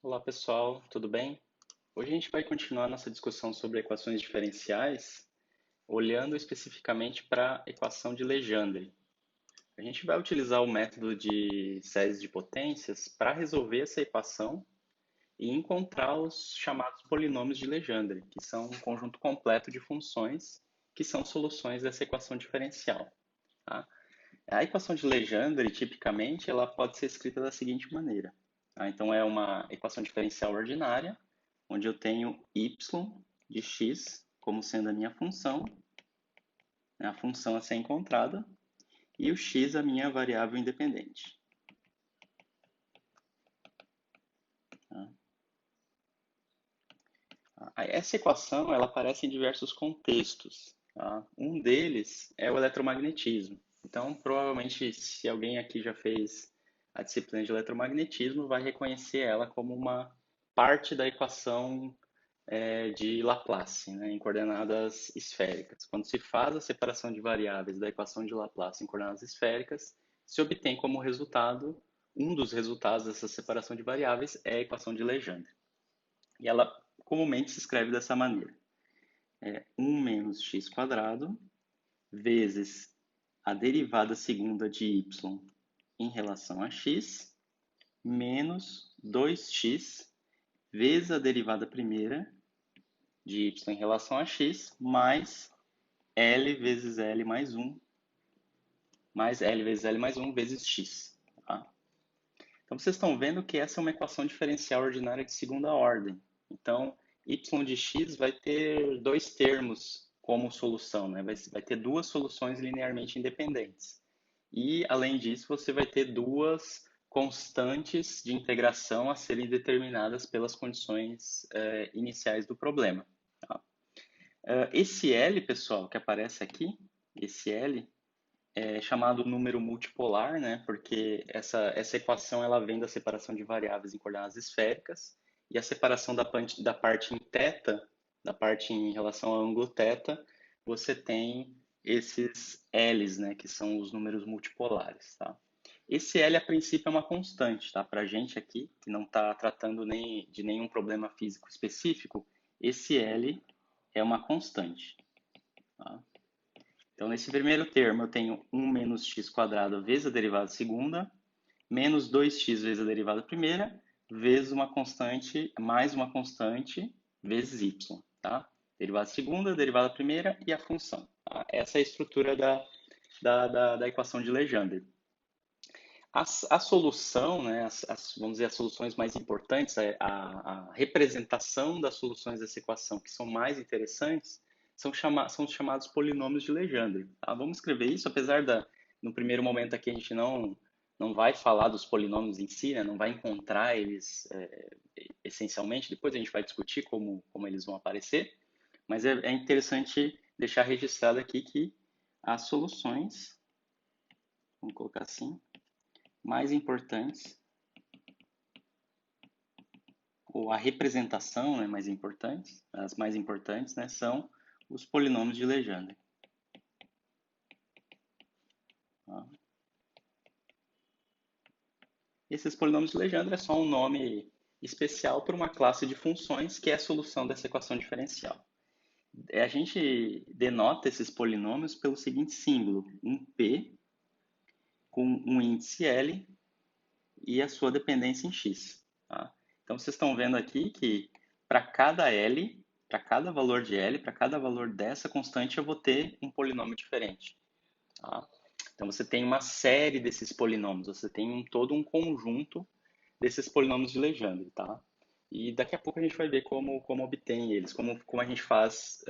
Olá pessoal, tudo bem? Hoje a gente vai continuar nossa discussão sobre equações diferenciais, olhando especificamente para a equação de Legendre. A gente vai utilizar o método de séries de potências para resolver essa equação e encontrar os chamados polinômios de Legendre, que são um conjunto completo de funções que são soluções dessa equação diferencial. Tá? A equação de Legendre, tipicamente, ela pode ser escrita da seguinte maneira. Tá? Então, é uma equação diferencial ordinária, onde eu tenho y de x como sendo a minha função, né, a função a ser encontrada, e o x a minha variável independente. Tá? Essa equação ela aparece em diversos contextos. Tá? Um deles é o eletromagnetismo. Então, provavelmente, se alguém aqui já fez a disciplina de eletromagnetismo, vai reconhecer ela como uma parte da equação de Laplace, né, em coordenadas esféricas. Quando se faz a separação de variáveis da equação de Laplace em coordenadas esféricas, se obtém como resultado, um dos resultados dessa separação de variáveis é a equação de Legendre. E ela comumente se escreve dessa maneira. 1 menos x quadrado vezes a derivada segunda de y em relação a x menos 2x vezes a derivada primeira de y em relação a x mais L vezes L mais 1 mais L vezes L mais 1 vezes x. Tá? Então vocês estão vendo que essa é uma equação diferencial ordinária de segunda ordem. Então, y de x vai ter dois termos como solução, né? Vai ter duas soluções linearmente independentes. E, além disso, você vai ter duas constantes de integração a serem determinadas pelas condições iniciais do problema. Tá? Esse L, pessoal, que aparece aqui, esse L, é chamado número multipolar, né? Porque essa equação ela vem da separação de variáveis em coordenadas esféricas e a separação da parte em θ, da parte em relação ao ângulo θ, você tem esses L's, né? Que são os números multipolares, tá? Esse L, a princípio, é uma constante, tá? Para a gente aqui, que não está tratando de nenhum problema físico específico, esse L é uma constante, tá? Então, nesse primeiro termo, eu tenho 1 menos x quadrado vezes a derivada segunda, menos 2x vezes a derivada primeira, vezes uma constante, mais uma constante, vezes y. Tá? Derivada segunda, derivada primeira e a função. Tá? Essa é a estrutura da equação de Legendre. A solução, né, vamos dizer, as soluções mais importantes, a representação das soluções dessa equação que são mais interessantes, são os chamados polinômios de Legendre. Tá? Vamos escrever isso, apesar no primeiro momento aqui a gente não vai falar dos polinômios em si, né, não vai encontrar eles essencialmente, depois a gente vai discutir como eles vão aparecer, mas é interessante deixar registrado aqui que as soluções, vamos colocar assim, mais importantes, ou a representação, né, mais importante, as mais importantes, né, são os polinômios de Legendre. Tá? Esses polinômios de Legendre é só um nome especial para uma classe de funções que é a solução dessa equação diferencial. A gente denota esses polinômios pelo seguinte símbolo, um P com um índice L e a sua dependência em x. Tá? Então, vocês estão vendo aqui que para cada L, para cada valor de L, para cada valor dessa constante, eu vou ter um polinômio diferente. Tá? Então, você tem uma série desses polinômios, você tem todo um conjunto desses polinômios de Legendre. Tá? E daqui a pouco a gente vai ver como obtém eles, como a gente faz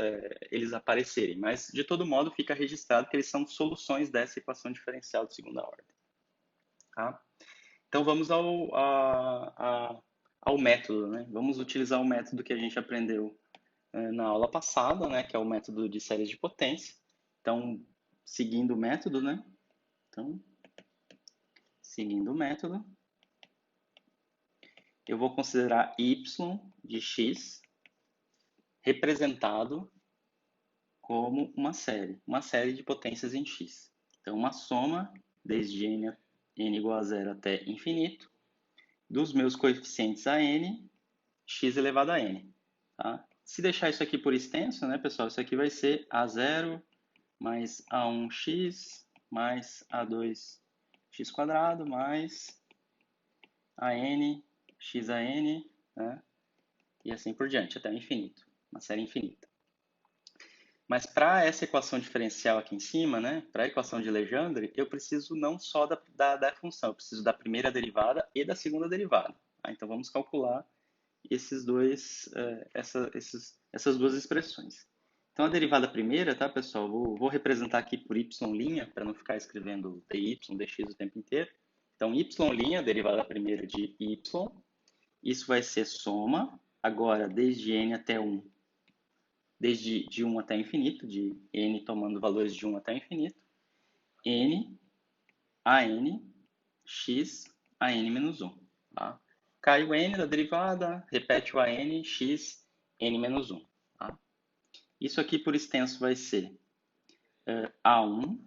eles aparecerem. Mas, de todo modo, fica registrado que eles são soluções dessa equação diferencial de segunda ordem. Tá? Então vamos ao método, né? Vamos utilizar o método que a gente aprendeu na aula passada, né? Que é o método de séries de potência. Então, seguindo o método, né? Então, seguindo o método, eu vou considerar y de x representado como uma série de potências em x. Então, uma soma desde n igual a zero até infinito, dos meus coeficientes a n, x elevado a n. Tá? Se deixar isso aqui por extenso, né, pessoal, isso aqui vai ser a0 mais a1x mais a2x² mais an, x a n, né, e assim por diante, até o infinito, uma série infinita. Mas para essa equação diferencial aqui em cima, né, para a equação de Legendre, eu preciso não só da função, eu preciso da primeira derivada e da segunda derivada. Tá? Então vamos calcular essas duas expressões. Então a derivada primeira, tá, pessoal? Vou representar aqui por y', para não ficar escrevendo dy, dx o tempo inteiro. Então y', derivada primeira de y, isso vai ser soma, agora desde n até 1, desde de 1 até infinito, de n tomando valores de 1 até infinito, n a n, x a n menos 1. Tá? Cai o n da derivada, repete o a n, x, n menos 1. Tá? Isso aqui por extenso vai ser a1,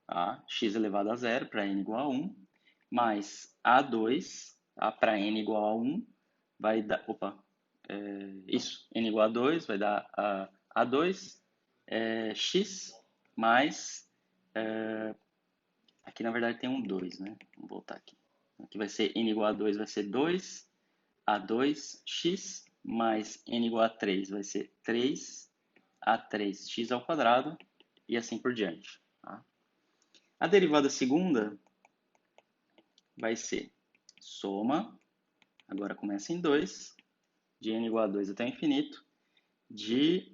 tá? X elevado a 0 para n igual a 1, mais a2, tá? Para n igual a 1, vai dar, isso, n igual a 2, vai dar a2, x, mais, aqui na verdade tem um 2, né? Vamos voltar aqui. Aqui vai ser n igual a 2, vai ser 2, a2x, mais n igual a 3, vai ser 3, a3x ao quadrado, e assim por diante. Tá? A derivada segunda vai ser soma, agora começa em 2, de n igual a 2 até o infinito, de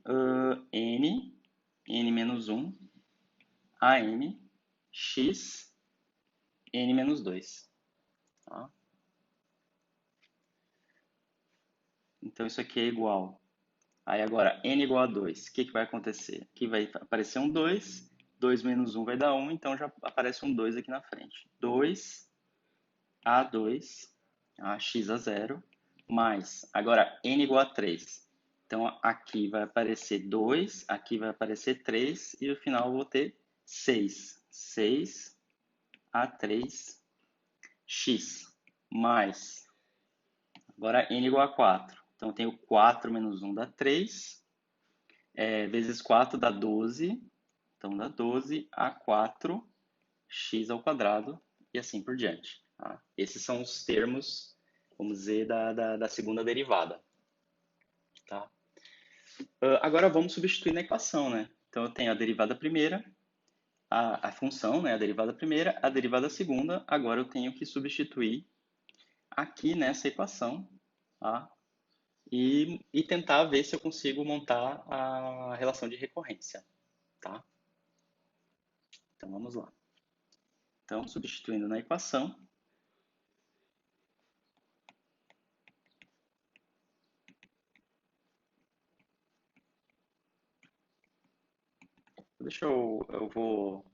n menos 1, a n, x, n menos 2. Tá? Então isso aqui é igual. Aí agora, n igual a 2, o que vai acontecer? Aqui vai aparecer um 2, 2 menos 1 vai dar 1, então já aparece um 2 aqui na frente. 2, a2, x a 0, mais, agora, n igual a 3. Então aqui vai aparecer 2, aqui vai aparecer 3, e no final eu vou ter 6. 6 a 3, x, mais, agora n igual a 4. Então eu tenho 4 menos 1 dá 3, vezes 4 dá 12, então dá 12 a 4, x ao quadrado, e assim por diante. Tá? Esses são os termos, vamos dizer, da segunda derivada. Tá? Agora vamos substituir na equação, né? Então eu tenho a derivada primeira, a função, né? A derivada primeira, a derivada segunda, agora eu tenho que substituir aqui nessa equação, tá? E tentar ver se eu consigo montar a relação de recorrência, tá? Então vamos lá. Então, substituindo na equação, eu vou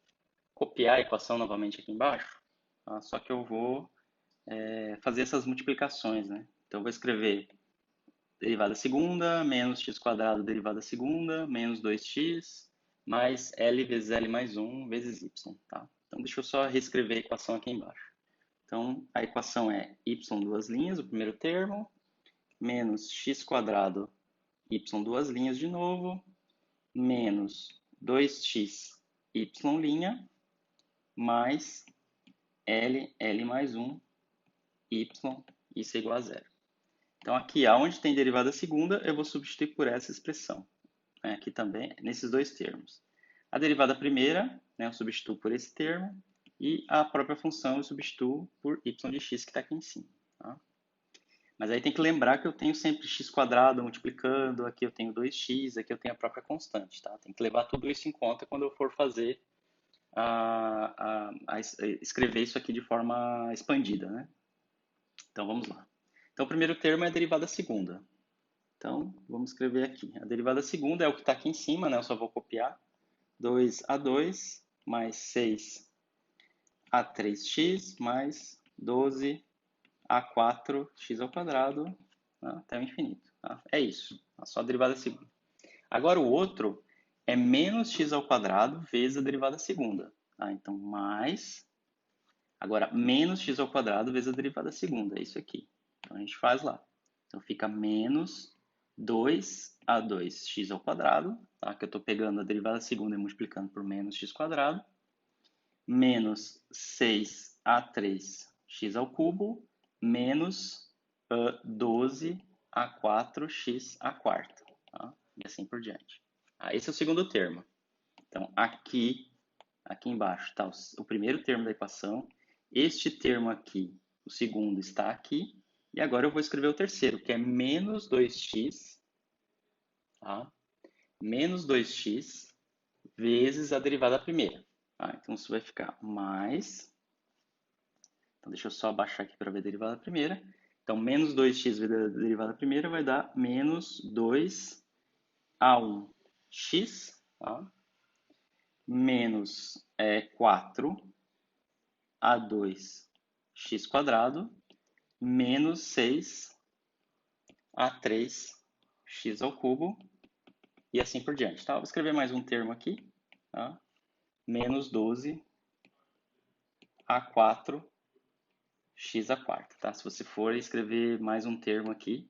copiar a equação novamente aqui embaixo, tá? Só que eu vou fazer essas multiplicações, né? Então, eu vou escrever derivada segunda, menos x² derivada segunda, menos 2x, mais L vezes L mais 1 vezes y, tá? Então, deixa eu só reescrever a equação aqui embaixo. Então, a equação é y duas linhas, o primeiro termo, menos x² y duas linhas de novo, menos 2x y', mais L mais 1, y, isso é igual a zero. Então, aqui, aonde tem derivada segunda, eu vou substituir por essa expressão. Aqui também, nesses dois termos. A derivada primeira, né, eu substituo por esse termo, e a própria função eu substituo por y de x, que está aqui em cima. Tá? Mas aí tem que lembrar que eu tenho sempre x² multiplicando, aqui eu tenho 2x, aqui eu tenho a própria constante. Tá? Tem que levar tudo isso em conta quando eu for fazer escrever isso aqui de forma expandida. Né? Então vamos lá. Então o primeiro termo é a derivada segunda. Então vamos escrever aqui. A derivada segunda é o que está aqui em cima, né? Eu só vou copiar. 2a2 mais 6a3x mais 12a4x ao quadrado, tá? Até o infinito. Tá? É isso. Só a derivada segunda. Agora o outro é menos x ao quadrado vezes a derivada segunda. Tá? Então mais Agora, menos x ao quadrado vezes a derivada segunda, é isso aqui. Então, a gente faz lá. Então, fica menos 2a2x ao quadrado, tá? Que eu estou pegando a derivada segunda e multiplicando por menos x quadrado, menos 6a3x ao cubo, menos 12a4x à quarta, tá? E assim por diante. Esse é o segundo termo. Então, aqui embaixo está o primeiro termo da equação. Este termo aqui, o segundo, está aqui. E agora eu vou escrever o terceiro, que é menos 2x, tá? Menos 2x vezes a derivada primeira. Tá? Então, isso vai ficar mais... Então, deixa eu só abaixar aqui para ver a derivada primeira. Então, menos 2x vezes a derivada primeira vai dar menos 2a1x, tá? Menos 4a2x quadrado, menos 6a3x ao cubo, e assim por diante. Tá? Vou escrever mais um termo aqui, tá? Menos 12a4x à quarta. Tá? Se você for escrever mais um termo aqui,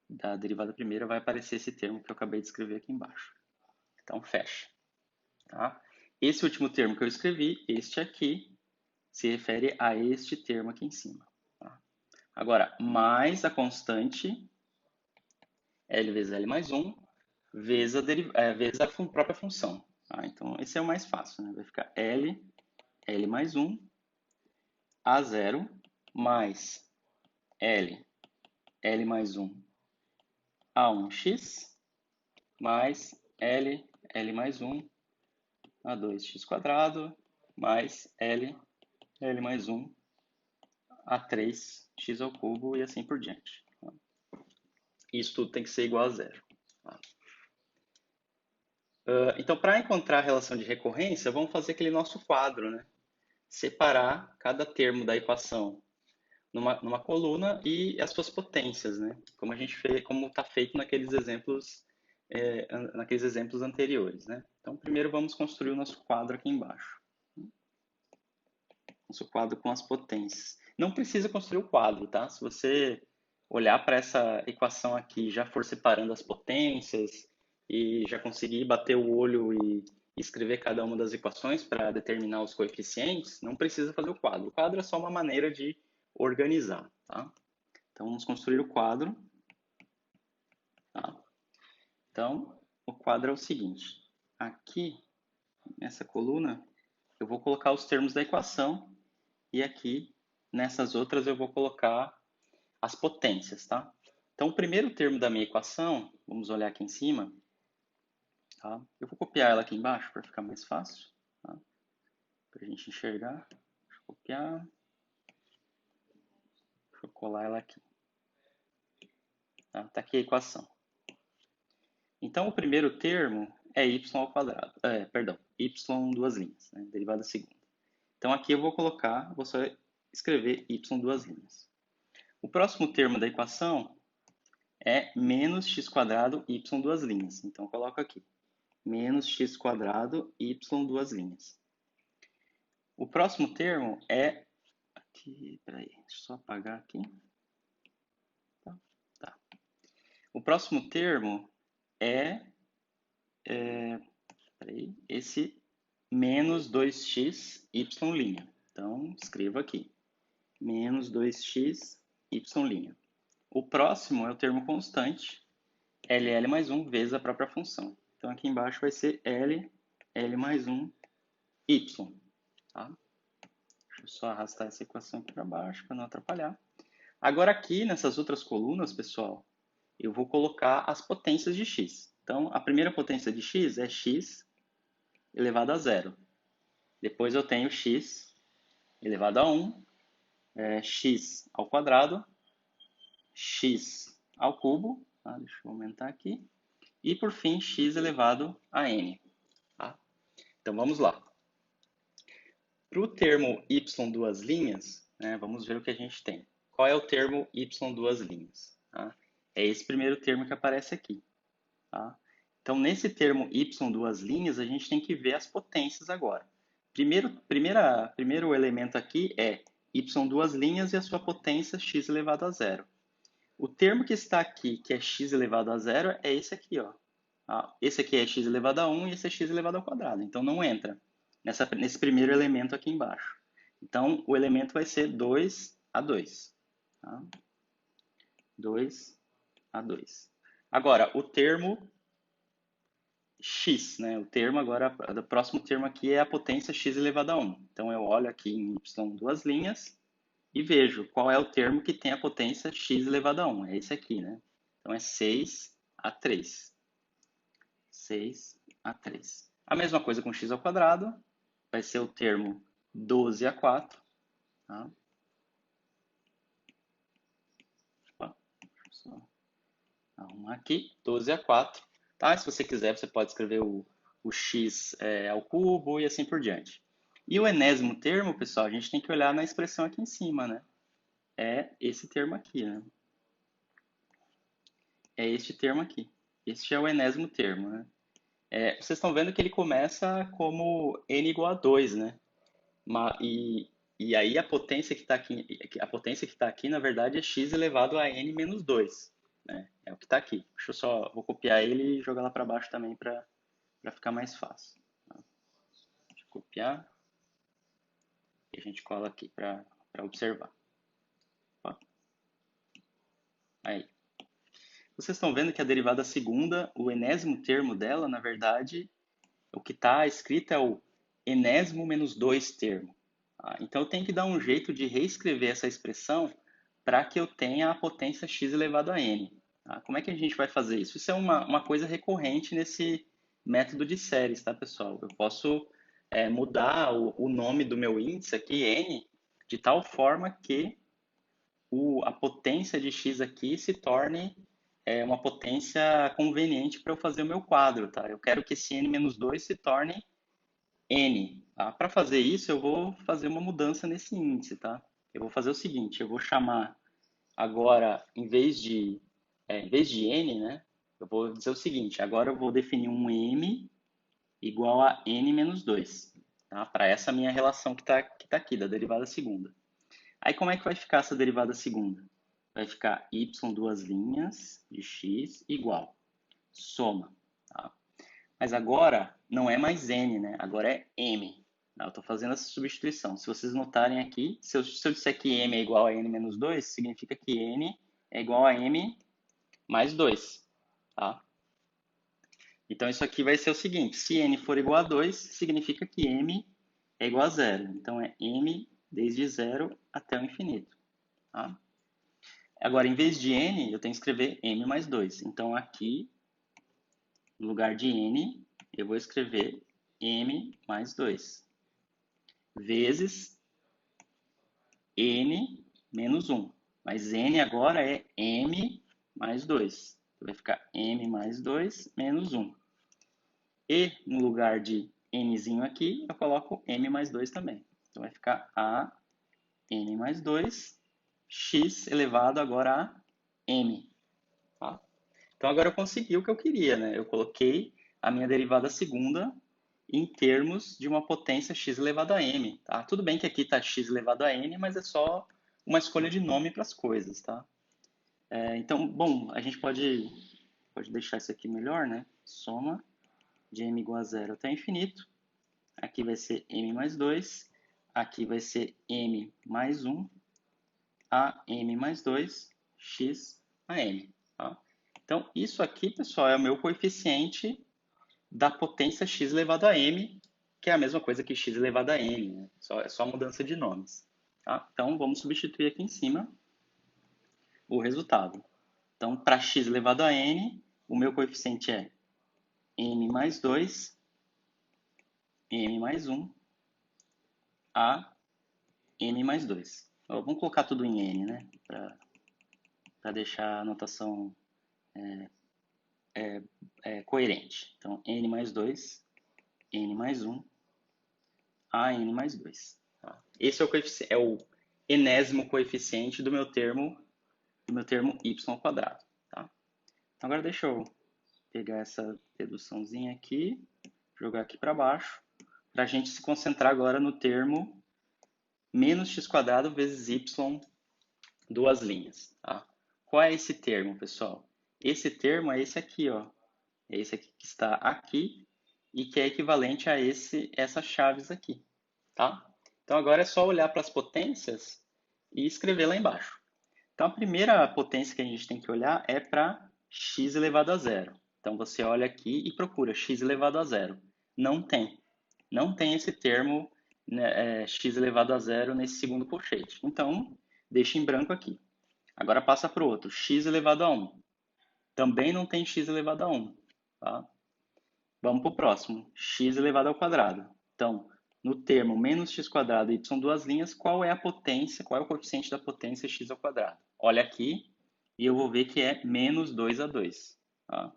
da derivada primeira, vai aparecer esse termo que eu acabei de escrever aqui embaixo. Então, fecha. Tá? Esse último termo que eu escrevi, este aqui, se refere a este termo aqui em cima. Tá? Agora, mais a constante L vezes L mais 1, vezes a própria função. Tá? Então, esse é o mais fácil. Né? Vai ficar L mais 1, A0, mais L mais 1, A1x, mais L mais 1, A2x quadrado, mais L mais 1, A3x ao cubo e assim por diante. Isso tudo tem que ser igual a zero. Então, para encontrar a relação de recorrência, vamos fazer aquele nosso quadro, né? Separar cada termo da equação numa coluna e as suas potências, né? Como a gente fez, como está feito naqueles exemplos anteriores, né? Então, primeiro vamos construir o nosso quadro aqui embaixo. Nosso quadro com as potências. Não precisa construir o quadro, tá? Se você olhar para essa equação aqui, já for separando as potências e já conseguir bater o olho e escrever cada uma das equações para determinar os coeficientes, não precisa fazer o quadro. O quadro é só uma maneira de organizar, tá? Então, vamos construir o quadro. Tá? Então, o quadro é o seguinte. Aqui, nessa coluna, eu vou colocar os termos da equação e aqui, nessas outras, eu vou colocar as potências, tá? Então, o primeiro termo da minha equação, vamos olhar aqui em cima, tá? Eu vou copiar ela aqui embaixo para ficar mais fácil, tá? Para a gente enxergar. Deixa eu copiar. Deixa eu colar ela aqui. Tá? Tá aqui a equação. Então, o primeiro termo é y ao quadrado. Y duas linhas, né? Derivada segunda. Então, aqui eu vou só escrever y duas linhas. O próximo termo da equação é menos x quadrado y duas linhas. Então, eu coloco aqui, menos x quadrado y duas linhas. O próximo termo é... Aqui, peraí, deixa eu só apagar aqui. Tá. O próximo termo é esse menos 2x y'. Então, escrevo aqui, menos 2x y'. O próximo é o termo constante, L mais 1 vezes a própria função. Então, aqui embaixo vai ser L mais 1 y. Tá? Deixa eu só arrastar essa equação aqui para baixo para não atrapalhar. Agora, aqui nessas outras colunas, pessoal, eu vou colocar as potências de x. Então, a primeira potência de x é x elevado a zero. Depois eu tenho x elevado a 1, x ao quadrado, x ao cubo, tá? Deixa eu aumentar aqui, e por fim x elevado a n. Tá? Então vamos lá. Para o termo y duas linhas, né, vamos ver o que a gente tem. Qual é o termo y duas linhas? Tá? É esse primeiro termo que aparece aqui. Tá? Então, nesse termo y duas linhas, a gente tem que ver as potências agora. Primeiro elemento aqui é y duas linhas e a sua potência x elevado a zero. O termo que está aqui, que é x elevado a zero, é esse aqui, ó. Esse aqui é x elevado a 1 e esse é x elevado ao quadrado. Então, não entra nesse primeiro elemento aqui embaixo. Então, o elemento vai ser 2 a 2. Tá? 2 a 2. Agora, o termo x, né? O termo agora, o próximo termo aqui é a potência x elevado a 1. Então, eu olho aqui em y duas linhas e vejo qual é o termo que tem a potência x elevado a 1. É esse aqui, né? Então, é 6 a 3. 6 a 3. A mesma coisa com x ao quadrado, vai ser o termo 12 a 4. Tá? Opa, deixa eu só arrumar aqui, 12 a 4. Tá? Se você quiser, você pode escrever o x ao cubo e assim por diante. E o enésimo termo, pessoal, a gente tem que olhar na expressão aqui em cima, né? É esse termo aqui, né? É este termo aqui. Este é o enésimo termo, né? Vocês estão vendo que ele começa como n igual a 2, né? E aí a potência que está aqui, na verdade, é x elevado a n menos 2, né? É o que está aqui. Vou copiar ele e jogar lá para baixo também para ficar mais fácil. Tá? Deixa eu copiar e a gente cola aqui para observar. Ó, aí. Vocês estão vendo que a derivada segunda, o enésimo termo dela, na verdade, o que está escrito é o enésimo menos 2 termo. Tá? Então, eu tenho que dar um jeito de reescrever essa expressão para que eu tenha a potência x elevado a n. Tá? Como é que a gente vai fazer isso? Isso é uma coisa recorrente nesse método de séries, tá, pessoal? Eu posso mudar o nome do meu índice aqui, n, de tal forma que a potência de x aqui se torne uma potência conveniente para eu fazer o meu quadro, tá? Eu quero que esse n-2 se torne n. Tá? Para fazer isso, eu vou fazer uma mudança nesse índice, tá? Eu vou fazer o seguinte, eu vou chamar agora, em vez de n, né? Eu vou dizer o seguinte, agora eu vou definir um m igual a n menos 2, tá? Para essa minha relação que tá aqui, da derivada segunda. Aí como é que vai ficar essa derivada segunda? Vai ficar y duas linhas de x igual, soma. Tá? Mas agora não é mais n, né? Agora é m. Tá? Eu estou fazendo essa substituição. Se vocês notarem aqui, se eu disser que m é igual a n menos 2, significa que n é igual a m mais 2. Tá? Então isso aqui vai ser o seguinte, se n for igual a 2, significa que m é igual a zero. Então é m desde zero até o infinito. Tá? Agora, em vez de n, eu tenho que escrever m mais 2. Então, aqui, no lugar de n, eu vou escrever m mais 2. Vezes n menos 1. Mas n agora é m mais 2. Então, vai ficar m mais 2 menos 1. E, no lugar de nzinho aqui, eu coloco m mais 2 também. Então, vai ficar a n mais 2, x elevado agora a m. Tá? Então agora eu consegui o que eu queria, né? Eu coloquei a minha derivada segunda em termos de uma potência x elevado a m, tá? Tudo bem que aqui está x elevado a n, mas é só uma escolha de nome para as coisas, tá? Então, bom, a gente pode deixar isso aqui melhor, né? Soma de m igual a zero até infinito. Aqui vai ser m mais 2, aqui vai ser m mais 1, a m mais 2, x a m, tá? Então, isso aqui, pessoal, é o meu coeficiente da potência x elevado a m, que é a mesma coisa que x elevado a n, né? É só mudança de nomes. Tá? Então, vamos substituir aqui em cima o resultado. Então, para x elevado a n, o meu coeficiente é m mais 2, m mais 1, a m mais 2. Então, vamos colocar tudo em n, né? Para deixar a notação coerente. Então, n mais 2, n mais 1, a n mais 2. Tá? Esse é o enésimo coeficiente do meu termo y ao quadrado. Tá? Então, agora deixa eu pegar essa deduçãozinha aqui, jogar aqui para baixo, para a gente se concentrar agora no termo menos x² vezes y, duas linhas. Tá? Qual é esse termo, pessoal? Esse termo é esse aqui, ó. É esse aqui que está aqui e que é equivalente a essas chaves aqui, tá? Então agora é só olhar para as potências e escrever lá embaixo. Então a primeira potência que a gente tem que olhar é para x elevado a zero. Então você olha aqui e procura x elevado a zero. Não tem. Não tem esse termo, né, x elevado a zero nesse segundo colchete. Então deixa em branco aqui. Agora passa para o outro, x elevado a 1. Também não tem x elevado a 1. Tá? Vamos para o próximo, x elevado ao quadrado. Então, no termo menos x² y duas linhas, qual é a potência, qual é o coeficiente da potência x ao quadrado? Olha aqui e eu vou ver que é menos 2/2. Tá?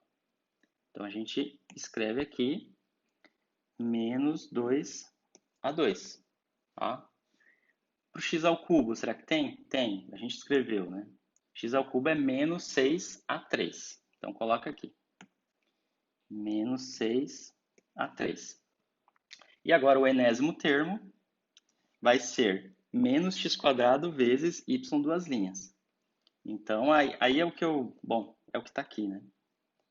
Então, a gente escreve aqui menos 2/2. Tá? Para o x ao cubo, será que tem? Tem, a gente escreveu, né? X ao cubo é menos 6/3. Então, coloca aqui. Menos 6/3. E agora o enésimo termo vai ser menos x² vezes y duas linhas. Então, aí é o que é o que está aqui, né?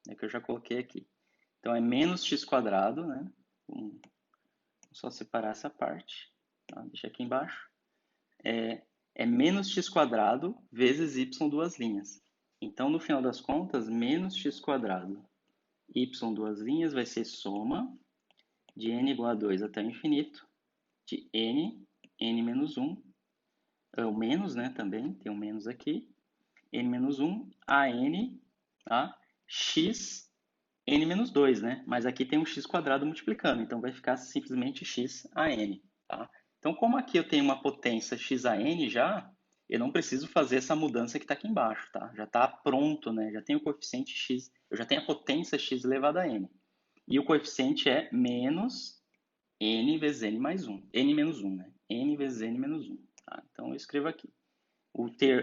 É o que eu já coloquei aqui. Então, é menos x², né? Vou só separar essa parte. Tá? Deixa aqui embaixo. É menos x² vezes y duas linhas. Então, no final das contas, menos x² y duas linhas vai ser soma de n igual a 2 até o infinito, de n menos 1, o menos, né, também, tem um menos aqui, n menos 1, a n, tá? X, n menos 2, né? Mas aqui tem um x² multiplicando, então vai ficar simplesmente x a n, tá? Então, como aqui eu tenho uma potência x a n já, eu não preciso fazer essa mudança que está aqui embaixo, tá? Já está pronto, né? Já tem o coeficiente x, eu já tenho a potência x elevado a n. E o coeficiente é menos n vezes n mais 1. N menos 1, né? N vezes n menos 1. Tá? Então, eu escrevo aqui.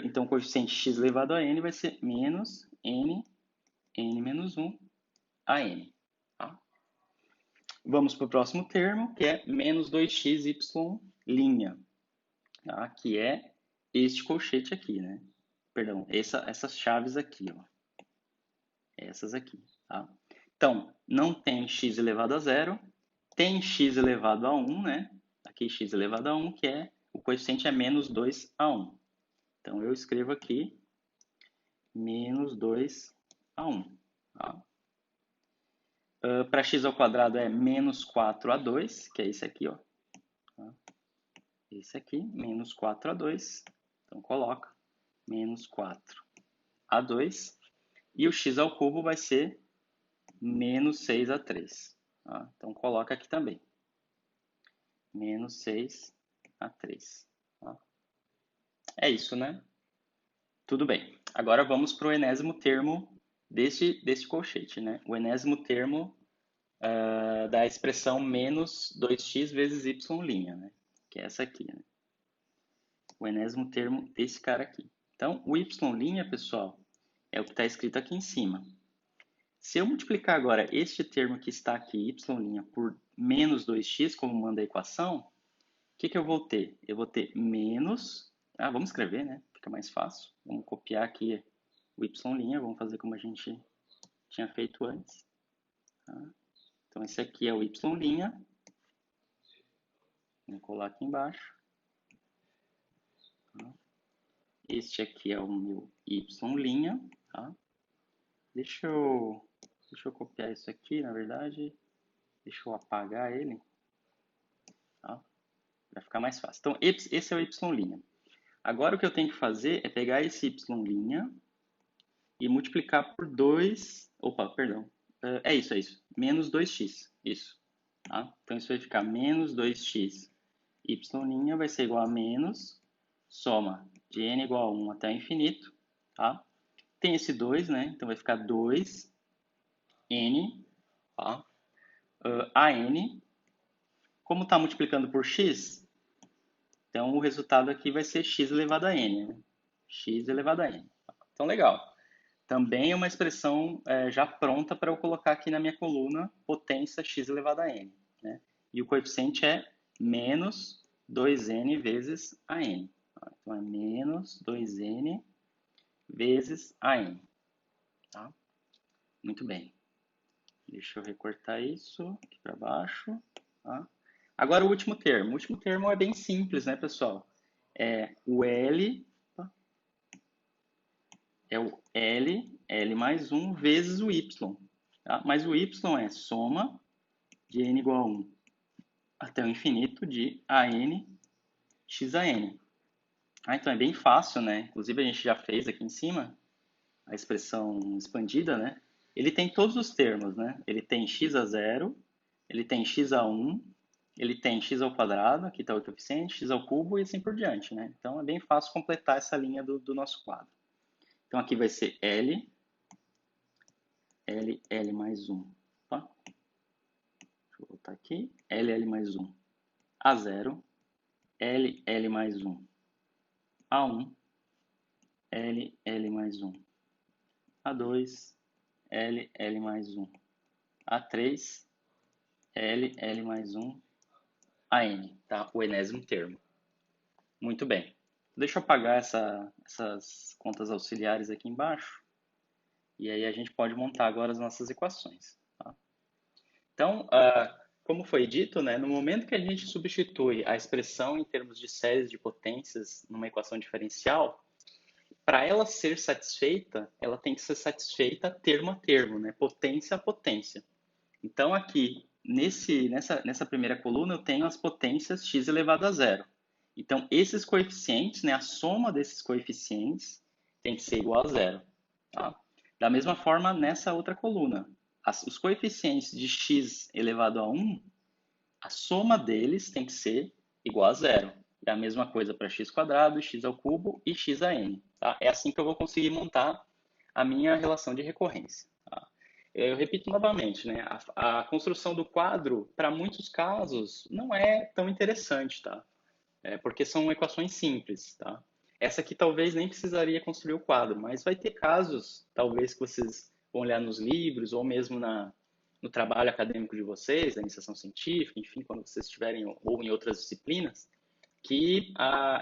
Então, o coeficiente x elevado a n vai ser menos n menos 1 a n. Tá? Vamos para o próximo termo, que é menos 2xy', tá? Que é este colchete aqui, né? Perdão, essas chaves aqui, ó. Essas aqui, tá? Então, não tem x elevado a zero, tem x elevado a 1, né? Aqui x elevado a 1, que é, o coeficiente é menos 2/1. Então, eu escrevo aqui menos 2/1. Tá? Para x ao quadrado é menos 4/2, que é esse aqui, ó. Tá? Esse aqui, menos 4/2. Então, coloca menos 4/2. E o x ao cubo vai ser menos 6/3. Tá? Então, coloca aqui também. Menos 6/3. Tá? É isso, né? Tudo bem. Agora vamos para o enésimo termo desse colchete, né? O enésimo termo da expressão menos 2x vezes y', né? Que é essa aqui, né? O enésimo termo desse cara aqui. Então, o y', pessoal, é o que está escrito aqui em cima. Se eu multiplicar agora este termo que está aqui, y' por menos 2x, como manda a equação, o que eu vou ter? Eu vou ter menos... vamos escrever, né? Fica mais fácil. Vamos copiar aqui o y', vamos fazer como a gente tinha feito antes. Tá? Então, esse aqui é o y'. Vou colar aqui embaixo. Tá? Este aqui é o meu y'. Tá? Deixa eu copiar isso aqui, na verdade. Deixa eu apagar ele. Tá? Para ficar mais fácil. Então, esse é o y'. Agora, o que eu tenho que fazer é pegar esse y' e multiplicar por 2... Opa, perdão. É isso. Menos 2x. Isso. Tá? Então, isso vai ficar menos 2x y' vai ser igual a menos soma de n igual a 1 até o infinito. Tá? Tem esse 2, né? Então, vai ficar 2n, tá? A n. Como está multiplicando por x, então o resultado aqui vai ser x elevado a n. Né? X elevado a n. Então, legal. Também é uma expressão já pronta para eu colocar aqui na minha coluna potência x elevado a n. Né? e o coeficiente é menos 2n vezes AN. Então, é menos 2n vezes AN. Tá? Muito bem. Deixa eu recortar isso aqui para baixo. Tá? Agora o último termo. O último termo é bem simples, né, pessoal? É o L, tá? É o L mais 1 vezes o Y. Tá? Mas o Y é soma de n igual a 1 até o infinito de AN x a n. Então é bem fácil, né? Inclusive a gente já fez aqui em cima a expressão expandida, né? Ele tem todos os termos, né? Ele tem x a 0, ele tem x a 1, ele tem x ao quadrado, aqui está o coeficiente, x ao cubo e assim por diante, né? Então é bem fácil completar essa linha do nosso quadro. Então aqui vai ser L mais 1, tá? Deixa eu voltar aqui. L mais 1 a 0, L mais 1 a 1, L mais 1 a 2, L mais 1 a 3, L mais 1 a N, tá? O enésimo termo. Muito bem. Deixa eu apagar essas contas auxiliares aqui embaixo. E aí a gente pode montar agora as nossas equações. Tá? Então, como foi dito, né, no momento que a gente substitui a expressão em termos de séries de potências numa equação diferencial, para ela ser satisfeita, ela tem que ser satisfeita termo a termo, né, potência a potência. Então, aqui, nessa primeira coluna, eu tenho as potências x elevado a zero. Então, esses coeficientes, né, a soma desses coeficientes tem que ser igual a zero. Tá? Da mesma forma, nessa outra coluna, os coeficientes de x elevado a 1, a soma deles tem que ser igual a zero. É a mesma coisa para x quadrado, x ao cubo e x a n. Tá? É assim que eu vou conseguir montar a minha relação de recorrência. Tá? Eu repito novamente, né? A construção do quadro, para muitos casos, não é tão interessante, tá? Porque são equações simples, tá? Essa aqui talvez nem precisaria construir o quadro, mas vai ter casos, talvez, que vocês vão olhar nos livros ou mesmo no trabalho acadêmico de vocês, da iniciação científica, enfim, quando vocês estiverem ou em outras disciplinas, que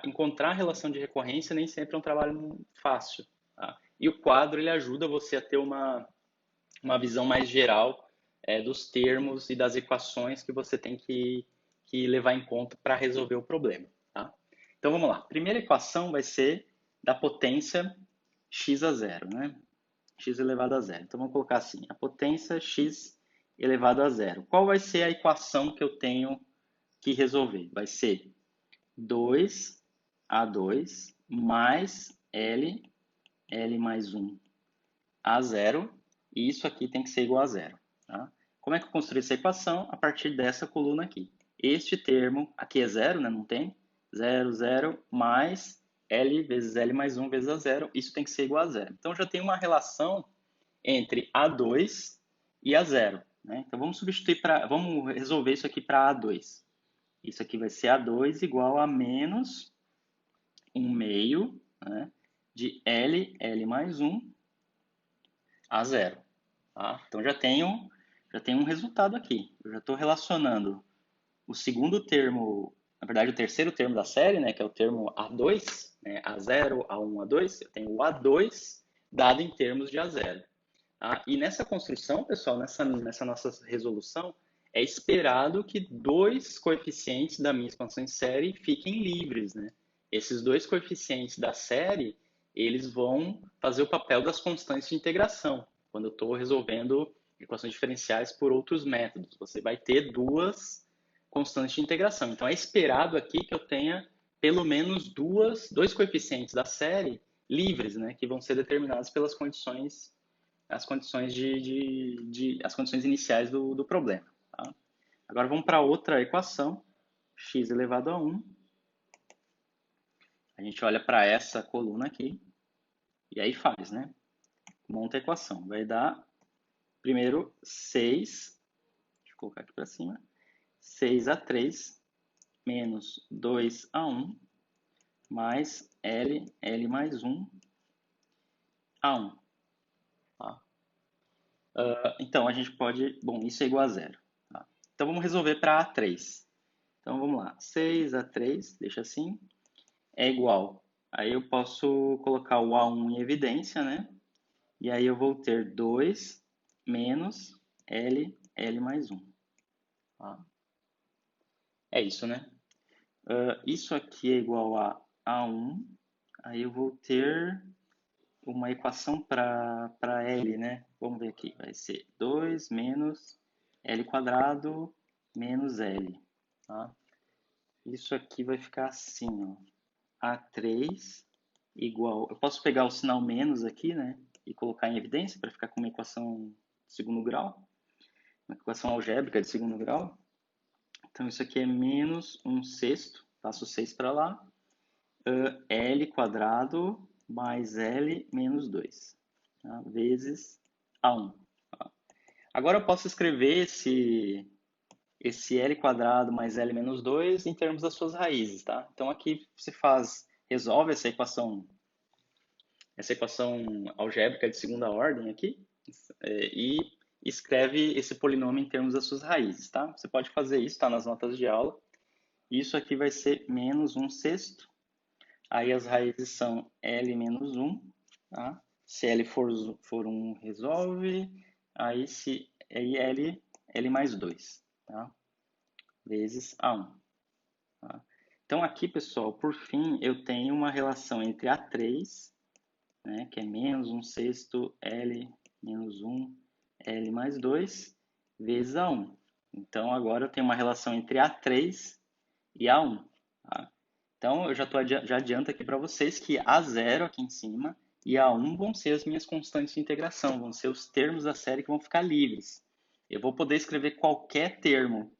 encontrar relação de recorrência nem sempre é um trabalho fácil. Tá? E o quadro ele ajuda você a ter uma visão mais geral dos termos e das equações que você tem que levar em conta para resolver o problema. Tá? Então vamos lá. A primeira equação vai ser da potência x a zero, né? X elevado a zero. Então vamos colocar assim, a potência x elevado a zero. Qual vai ser a equação que eu tenho que resolver? Vai ser 2A2 mais L mais 1 a zero, e isso aqui tem que ser igual a zero. Tá? Como é que eu construí essa equação? A partir dessa coluna aqui. Este termo, aqui é zero, né? Não tem? 0, 0, mais L vezes L mais 1 vezes a zero, isso tem que ser igual a zero. Então, já tem uma relação entre A2 e A0. Né? Então, vamos resolver isso aqui para A2. Isso aqui vai ser A2 igual a menos 1 meio, né, de L mais 1 a zero. Tá? Então já tenho um resultado aqui. Eu já estou relacionando o segundo termo, na verdade o terceiro termo da série, né, que é o termo A2, né, A0, A1, A2. Eu tenho o A2 dado em termos de A0. Tá? E nessa construção, pessoal, nessa nossa resolução, é esperado que dois coeficientes da minha expansão em série fiquem livres. Né? Esses dois coeficientes da série, eles vão fazer o papel das constantes de integração. Quando eu estou resolvendo equações diferenciais por outros métodos, você vai ter duas constantes de integração. Então, é esperado aqui que eu tenha pelo menos dois coeficientes da série livres, né, que vão ser determinados pelas condições as condições as condições iniciais do problema. Tá? Agora vamos para outra equação, x elevado a 1. A gente olha para essa coluna aqui e aí faz, né? Monta a equação. Vai dar, primeiro, 6, deixa eu colocar aqui para cima, 6 a 3 menos 2 a 1 mais L mais 1 a 1. Tá? Então, a gente pode... Bom, isso é igual a zero. Tá? Então, vamos resolver para A3. Então, vamos lá. 6A3, deixa assim, é igual. Aí eu posso colocar o A1 em evidência, né? E aí eu vou ter 2 menos L mais 1. Tá? É isso, né? Isso aqui é igual a A1. Aí eu vou ter uma equação para L, né? Vamos ver aqui. Vai ser 2 menos L quadrado menos L. Tá? Isso aqui vai ficar assim, ó. A3 igual... Eu posso pegar o sinal menos aqui, né? E colocar em evidência para ficar com uma equação de segundo grau. Uma equação algébrica de segundo grau. Então, isso aqui é menos 1/6. Passo 6 para lá. L quadrado mais L menos 2. Tá? Vezes A1. Tá? Agora eu posso escrever esse L quadrado mais L menos 2 em termos das suas raízes. Tá? Então, aqui você resolve essa equação algébrica de segunda ordem aqui, e escreve esse polinômio em termos das suas raízes, tá? Você pode fazer isso, tá nas notas de aula. Isso aqui vai ser menos 1/6. Aí as raízes são L menos 1, tá? Se L for 1, resolve. Aí L mais 2, tá? Vezes A1. Tá? Então aqui, pessoal, por fim, eu tenho uma relação entre A3, né, que é menos 1/6 L menos 1, L mais 2, vezes A1. Então, agora eu tenho uma relação entre A3 e A1. Tá? Então, eu já adianto aqui para vocês que A0 aqui em cima e A1 vão ser as minhas constantes de integração, vão ser os termos da série que vão ficar livres. Eu vou poder escrever qualquer termo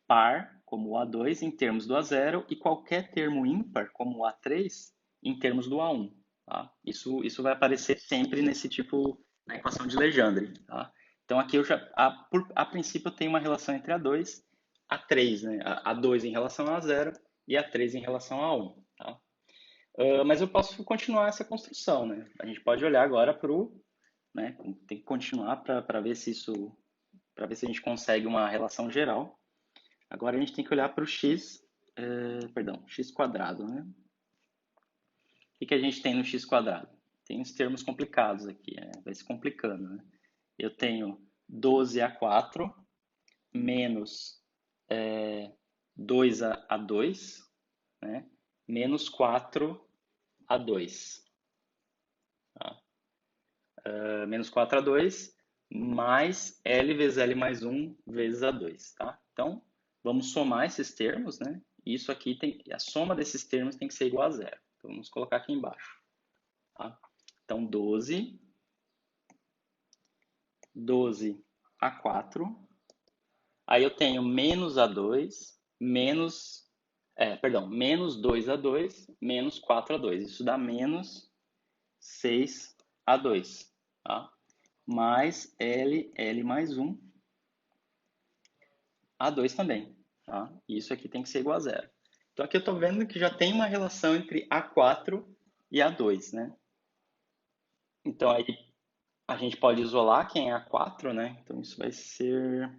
par, como o A2, em termos do A0, e qualquer termo ímpar, como o A3, em termos do A1. Tá? Isso vai aparecer sempre nesse tipo, na equação de Legendre. Tá? Então, aqui a princípio, eu tenho uma relação entre A2 e A3, né? A2 em relação a A0 e A3 em relação a A1. Tá? Mas eu posso continuar essa construção, né? A gente pode olhar agora para o... Né? Tem que continuar para ver se para ver se a gente consegue uma relação geral. Agora a gente tem que olhar para o x quadrado, né? O que a gente tem no x quadrado? Tem os termos complicados aqui, vai se complicando, né? Eu tenho 12a4 menos 2a2, né? Menos 4a2. Tá? Menos 4a2 mais L vezes L mais 1 vezes A2, tá? Então, vamos somar esses termos, né? E isso aqui a soma desses termos tem que ser igual a zero. Então, vamos colocar aqui embaixo. Tá? Então, 12A4. Aí eu tenho menos A2, menos 2A2, menos 4A2. Isso dá menos 6A2, tá? Mais L mais 1, A2 também, tá? E isso aqui tem que ser igual a zero. Então aqui eu estou vendo que já tem uma relação entre A4 e A2, né? Então aí a gente pode isolar quem é A4, né? Então isso vai ser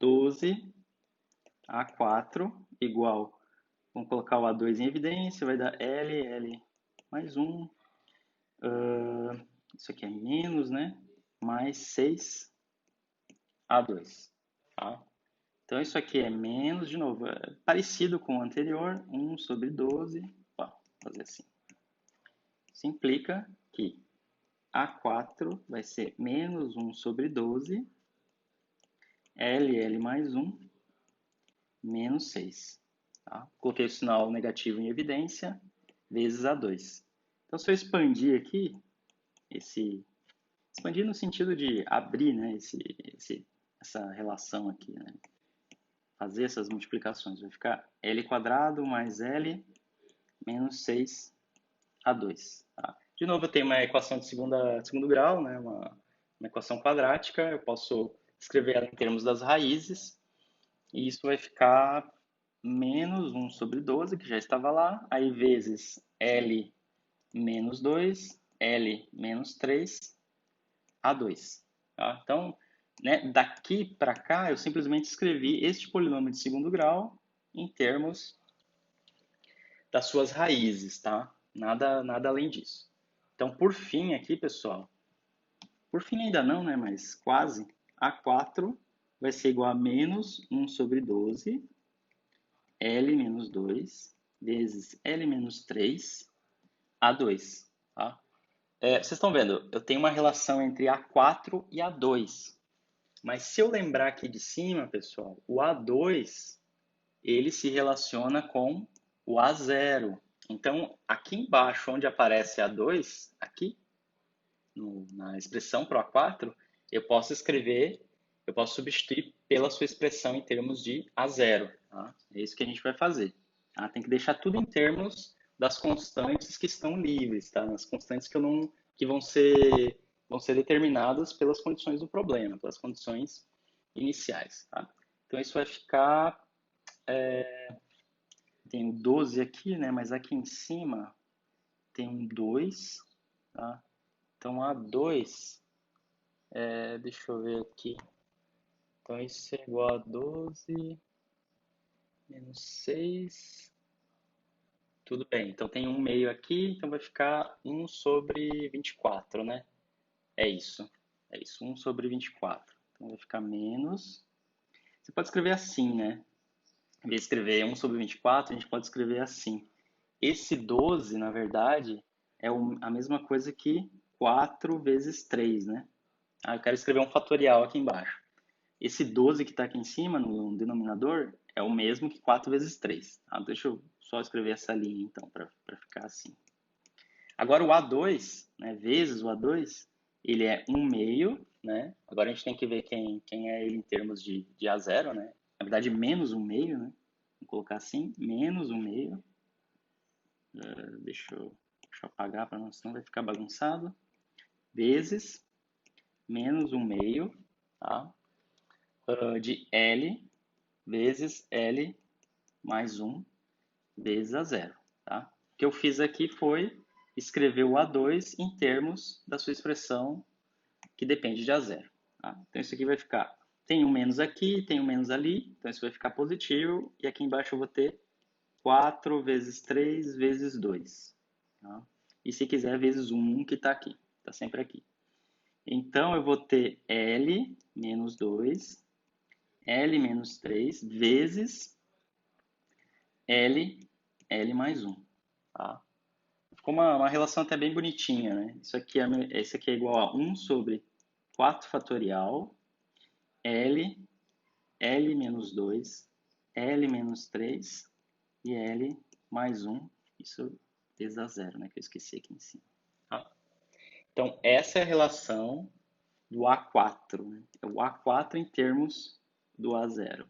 12A4 igual, vamos colocar o A2 em evidência, vai dar L mais 1, isso aqui é menos, né? Mais 6A2, tá? Então, isso aqui é menos, de novo, parecido com o anterior, 1 sobre 12. Ó, vou fazer assim. Isso implica que A4 vai ser menos 1 sobre 12, L mais 1, menos 6. Tá? Coloquei o sinal negativo em evidência, vezes A2. Então, se eu expandir aqui, expandir no sentido de abrir, né, essa relação aqui, né? Fazer essas multiplicações. Vai ficar L quadrado mais L menos 6A2. Tá? De novo, eu tenho uma equação de segundo grau, né? uma equação quadrática. Eu posso escrever ela em termos das raízes. E isso vai ficar menos 1 sobre 12, que já estava lá. Aí vezes L menos 2, L menos 3, A2. Tá? Então, né? Daqui para cá, eu simplesmente escrevi este polinômio de segundo grau em termos das suas raízes, tá? Nada além disso. Então, por fim aqui, pessoal, por fim ainda não, né? Mas quase, A4 vai ser igual a menos 1 sobre 12, L menos 2, vezes L menos 3, A2, tá? Vocês estão vendo, eu tenho uma relação entre A4 e A2. Mas se eu lembrar aqui de cima, pessoal, o A2, ele se relaciona com o A0. Então, aqui embaixo, onde aparece A2, aqui, na expressão para o A4, eu posso escrever, eu posso substituir pela sua expressão em termos de A0. Tá? É isso que a gente vai fazer. Tá? Tem que deixar tudo em termos das constantes que estão livres, tá? As constantes que vão ser determinadas pelas condições do problema, pelas condições iniciais. Tá? Então, isso vai ficar... tem o 12 aqui, né? Mas aqui em cima tem um 2, tá? Então, A2, deixa eu ver aqui. Então, isso é igual a 12 menos 6. Tudo bem. Então, tem um meio aqui, então vai ficar 1 sobre 24, né? É isso. É isso, 1 sobre 24. Então, vai ficar menos... Você pode escrever assim, né? Em vez de escrever 1 sobre 24, a gente pode escrever assim. Esse 12, na verdade, é a mesma coisa que 4 vezes 3, né? Eu quero escrever um fatorial aqui embaixo. Esse 12 que está aqui em cima, no denominador, é o mesmo que 4 vezes 3. Deixa eu só escrever essa linha, então, para ficar assim. Agora, o A2, né, vezes o A2, ele é 1 meio, né? Agora a gente tem que ver quem é ele em termos de A0, né? Na verdade, menos 1 meio, né? Vou colocar assim, menos 1 meio. Deixa eu apagar, para não, senão vai ficar bagunçado. Vezes menos 1 meio, tá? De L vezes L mais 1 vezes A0. Tá? O que eu fiz aqui foi escrever o A2 em termos da sua expressão que depende de A0. Tá? Então, isso aqui vai ficar... Tem um menos aqui, tem um menos ali, então isso vai ficar positivo. E aqui embaixo eu vou ter 4 vezes 3 vezes 2. Tá? E se quiser, vezes 1, que está aqui. Está sempre aqui. Então, eu vou ter L menos 2, L menos 3 vezes L mais 1. Tá? Ficou uma relação até bem bonitinha, né? Isso aqui é igual a 1 sobre 4 fatorial, L menos 2, L menos 3 e L mais 1. Isso vezes a 0, né? Que eu esqueci aqui em cima. Tá? Então, essa é a relação do A4. Né? É o A4 em termos do A0.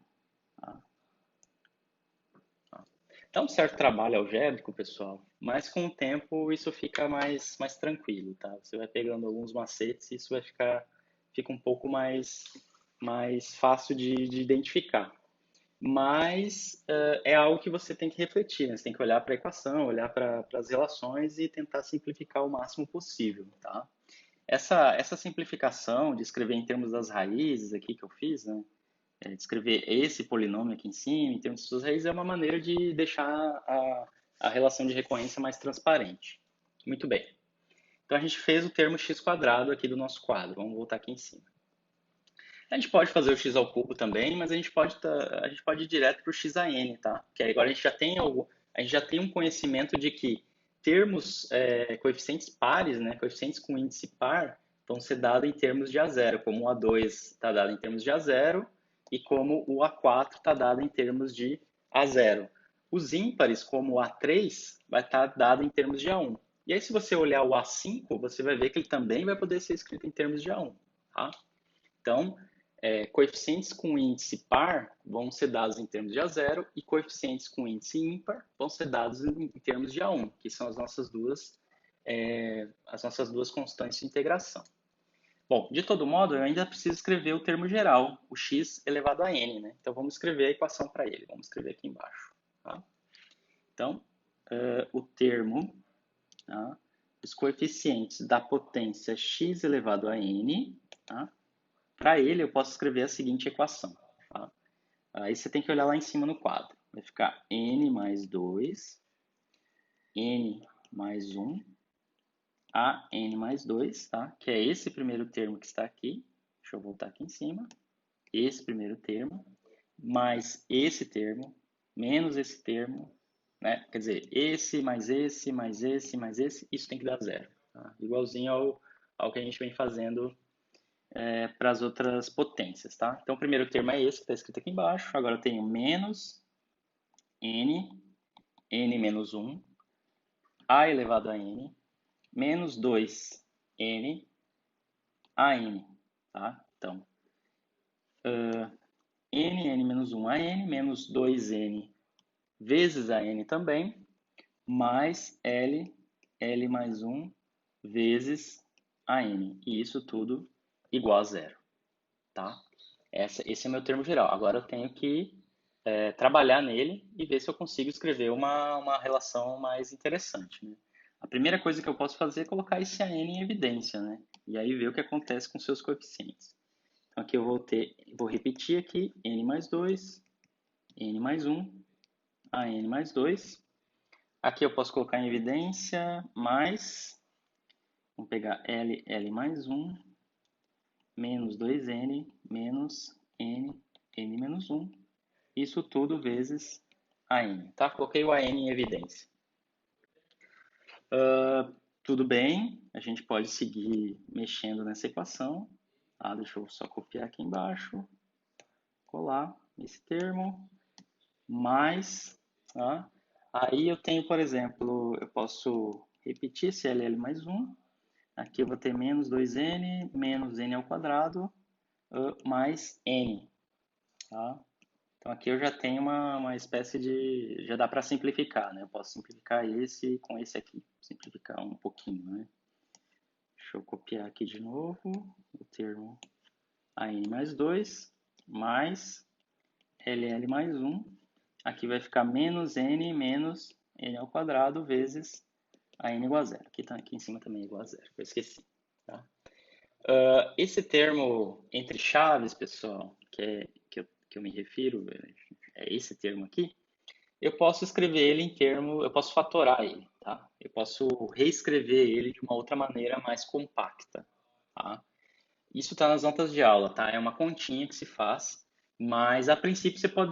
Tá? Dá um certo trabalho algébrico, pessoal, mas com o tempo isso fica mais tranquilo, tá? Você vai pegando alguns macetes e isso fica um pouco mais fácil de identificar. Mas é algo que você tem que refletir, né? Você tem que olhar para a equação, olhar para as relações e tentar simplificar o máximo possível, tá? Essa simplificação de escrever em termos das raízes aqui que eu fiz, né? Descrever esse polinômio aqui em cima, em termos de suas raízes, é uma maneira de deixar a relação de recorrência mais transparente. Muito bem. Então, a gente fez o termo x quadrado aqui do nosso quadro. Vamos voltar aqui em cima. A gente pode fazer o x ao cubo também, mas a gente pode ir direto para o x a n, tá? Porque agora a gente já tem um conhecimento de que termos coeficientes pares, né, coeficientes com índice par, vão ser dados em termos de A0, como o A2 está dado em termos de A0 e como o A4 está dado em termos de A0. Os ímpares, como o A3, vai estar dado em termos de A1. E aí, se você olhar o A5, você vai ver que ele também vai poder ser escrito em termos de A1. Tá? Então, coeficientes com índice par vão ser dados em termos de A0 e coeficientes com índice ímpar vão ser dados em termos de A1, que são as nossas duas constantes de integração. Bom, de todo modo, eu ainda preciso escrever o termo geral, o x elevado a n, né? Então, vamos escrever a equação para ele. Vamos escrever aqui embaixo. Tá? Então, o termo, tá? Os coeficientes da potência x elevado a n, tá? para ele, eu posso escrever a seguinte equação. Tá? Aí você tem que olhar lá em cima no quadro. Vai ficar n mais 2, n mais 1, a n mais 2, tá? Que é esse primeiro termo que está aqui. Deixa eu voltar aqui em cima. Esse primeiro termo, mais esse termo, menos esse termo, né? Quer dizer, esse, mais esse, mais esse, mais esse, isso tem que dar zero. Tá? Igualzinho ao que a gente vem fazendo para as outras potências, tá? Então, o primeiro termo é esse que está escrito aqui embaixo. Agora eu tenho menos n, n menos 1, a elevado a n, menos 2n, a n, tá? Então, n menos 1 a n, menos 2n vezes a n também, mais L mais 1 vezes a n. E isso tudo igual a zero, tá? Esse é o meu termo geral. Agora eu tenho que trabalhar nele e ver se eu consigo escrever uma relação mais interessante, né? A primeira coisa que eu posso fazer é colocar esse AN em evidência, né? E aí ver o que acontece com seus coeficientes. Então aqui eu vou repetir aqui, n mais 2, n mais 1, a n mais 2. Aqui eu posso colocar em evidência mais, vamos pegar L mais 1, menos 2n, menos n menos 1. Isso tudo vezes a n, tá? Coloquei o AN em evidência. Tudo bem, a gente pode seguir mexendo nessa equação. Tá? Deixa eu só copiar aqui embaixo, colar esse termo, mais, tá? Aí eu tenho, por exemplo, eu posso repetir esse LL mais 1, aqui eu vou ter menos 2n, menos n ao quadrado, mais n, tá? Então aqui eu já tenho uma espécie de, já dá para simplificar, né? Eu posso simplificar esse com esse aqui, simplificar um pouquinho, né? Deixa eu copiar aqui de novo o termo AN mais 2, mais LL mais 1. Aqui vai ficar menos N menos N ao quadrado vezes a N igual a zero. Aqui em cima também é igual a zero, eu esqueci. Tá? Esse termo entre chaves, pessoal, que eu me refiro, é esse termo aqui, eu posso escrever ele em termo, eu posso fatorar ele, tá? Eu posso reescrever ele de uma outra maneira mais compacta, tá? Isso está nas notas de aula, tá? É uma continha que se faz, mas a princípio você pode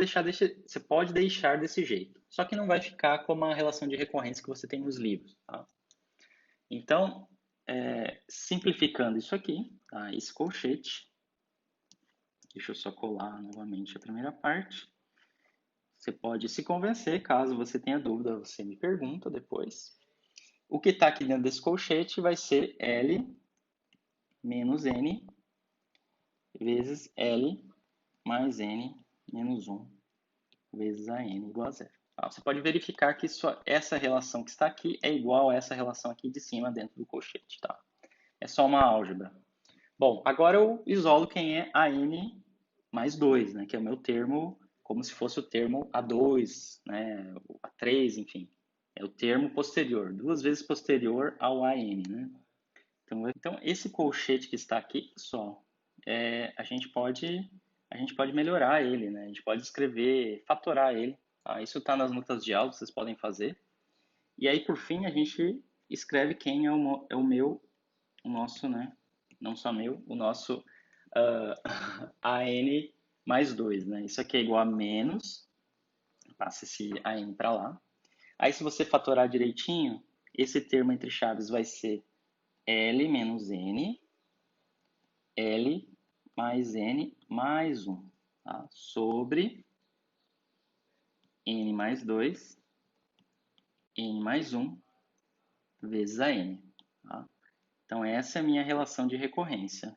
deixar desse jeito. Só que não vai ficar como a relação de recorrência que você tem nos livros, tá? Então, simplificando isso aqui, tá? Esse colchete, deixa eu só colar novamente a primeira parte. Você pode se convencer, caso você tenha dúvida, você me pergunta depois. O que está aqui dentro desse colchete vai ser L menos N vezes L mais N menos 1 vezes a N igual a zero. Você pode verificar que essa relação que está aqui é igual a essa relação aqui de cima dentro do colchete. Tá? É só uma álgebra. Bom, agora eu isolo quem é a N mais 2, né, que é o meu termo, como se fosse o termo A2, né, A3, enfim. É o termo posterior, duas vezes posterior ao AN. Né? Então, esse colchete que está aqui, só, a gente pode melhorar ele, né? A gente pode escrever, fatorar ele. Tá? Isso está nas notas de aula, vocês podem fazer. E aí, por fim, a gente escreve quem é o nosso, né? Não só meu, o nosso AN mais 2, né? Isso aqui é igual a menos, passa esse AN para lá. Aí, se você fatorar direitinho, esse termo entre chaves vai ser L menos N, L mais N mais 1, tá? Sobre N mais 2, N mais 1 vezes a N. Tá? Então, essa é a minha relação de recorrência.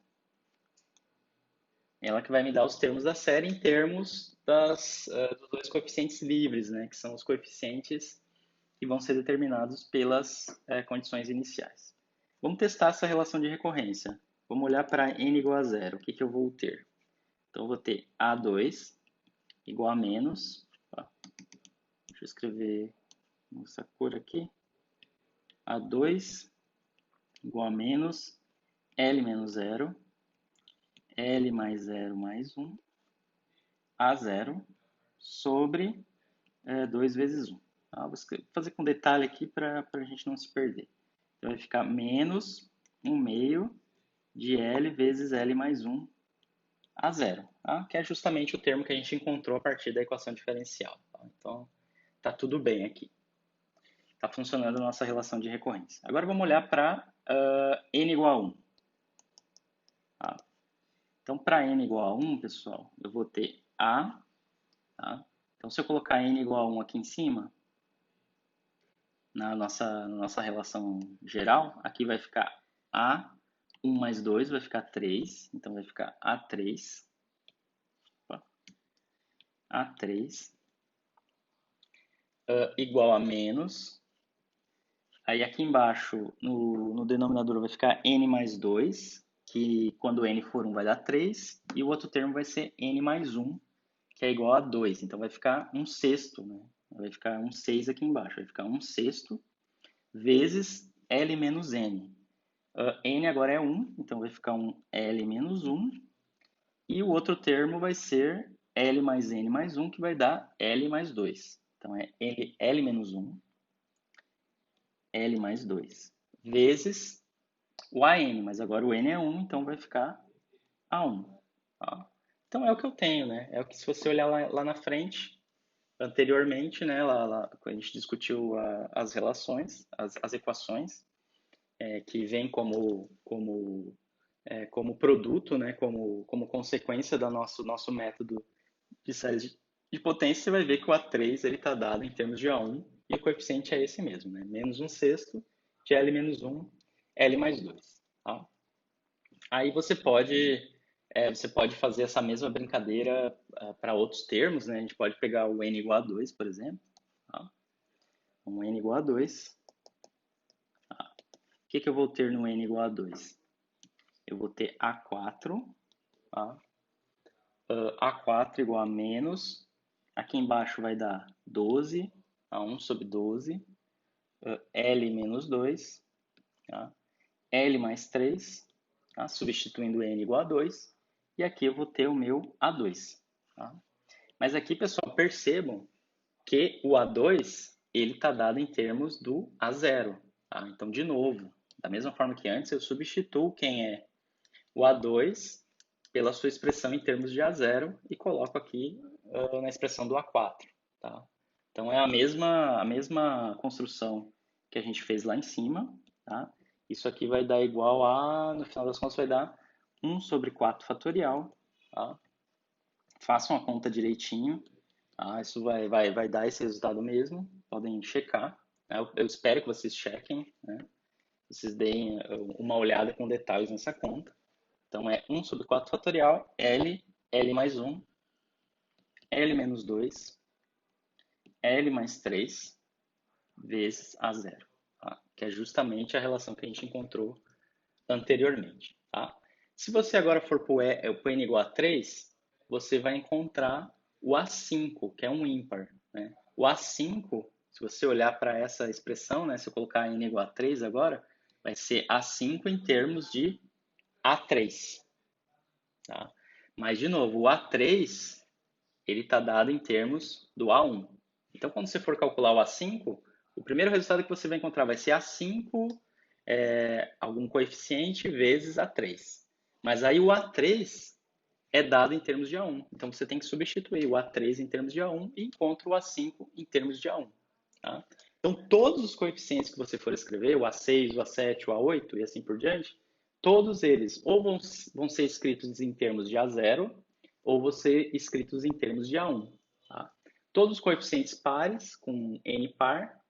Ela que vai me dar os termos da série em termos dos dois coeficientes livres, né? Que são os coeficientes que vão ser determinados pelas condições iniciais. Vamos testar essa relação de recorrência. Vamos olhar para n igual a zero. O que eu vou ter? Então, eu vou ter A2 igual a menos. Deixa eu escrever essa cor aqui. A2 igual a menos L menos 0. L mais 0 mais 1, A0, sobre 2 vezes 1. Tá? Vou fazer com detalhe aqui para a gente não se perder. Então, vai ficar menos 1 meio de L vezes L mais 1 a 0, tá? Que é justamente o termo que a gente encontrou a partir da equação diferencial. Tá? Então, está tudo bem aqui. Está funcionando a nossa relação de recorrência. Agora vamos olhar para n igual a 1. Tá? Então, para n igual a 1, pessoal, eu vou ter A. Tá? Então, se eu colocar n igual a 1 aqui em cima, na nossa relação geral, aqui vai ficar A, 1 mais 2 vai ficar 3, então vai ficar A3, A3, igual a menos, aí aqui embaixo, no denominador vai ficar n mais 2, que quando n for 1 vai dar 3, e o outro termo vai ser n mais 1, que é igual a 2, então vai ficar 1/6, né? Vai ficar 1/6 aqui embaixo, vai ficar 1/6 vezes L menos N. N agora é 1, então vai ficar um L menos 1. E o outro termo vai ser L mais N mais 1, que vai dar L mais 2. Então é L menos 1, L mais 2, vezes o AN, mas agora o N é 1, então vai ficar A1. Tá? Então é o que eu tenho, né? É o que se você olhar lá na frente, anteriormente, né, lá quando a gente discutiu as relações, as equações, que vem como produto, né, como consequência do nosso método de séries de potência, você vai ver que o A3 está dado em termos de A1 e o coeficiente é esse mesmo, né, menos 1/6 de L menos 1, L mais 2. Tá? Aí você pode fazer essa mesma brincadeira para outros termos, né? A gente pode pegar o n igual a 2, por exemplo. Tá? Um n igual a 2. Tá? O que eu vou ter no n igual a 2? Eu vou ter A4. Tá? A4 igual a menos. Aqui embaixo vai dar 12. A1 sobre 12. L menos 2. Tá? L mais 3. Tá? Substituindo n igual a 2. E aqui eu vou ter o meu A2. Tá? Mas aqui, pessoal, percebam que o A2 ele está dado em termos do A0. Tá? Então, de novo, da mesma forma que antes, eu substituo quem é o A2 pela sua expressão em termos de A0 e coloco aqui na expressão do A4. Tá? Então, é a mesma construção que a gente fez lá em cima. Tá? Isso aqui vai dar igual a, no final das contas, vai dar 1 sobre 4 fatorial. Tá? Façam a conta direitinho. Tá? Isso vai dar esse resultado mesmo. Podem checar. Né? Eu espero que vocês chequem. Né? Vocês deem uma olhada com detalhes nessa conta. Então, é 1 sobre 4 fatorial, L mais 1, L menos 2, L mais 3, vezes A0. Tá? Que é justamente a relação que a gente encontrou anteriormente. Tá? Se você agora for para o n igual a 3, você vai encontrar o A5, que é um ímpar. Né? O A5, se você olhar para essa expressão, né, se eu colocar n igual a 3 agora, vai ser A5 em termos de A3. Tá? Mas, de novo, o A3 ele está dado em termos do A1. Então, quando você for calcular o A5, o primeiro resultado que você vai encontrar vai ser A5, algum coeficiente, vezes A3. Mas aí o A3 é dado em termos de A1. Então, você tem que substituir o A3 em termos de A1 e encontra o A5 em termos de A1. Tá? Então, todos os coeficientes que você for escrever, o A6, o A7, o A8 e assim por diante, todos eles ou vão ser escritos em termos de A0 ou vão ser escritos em termos de A1. Tá? Todos os coeficientes pares, com n par,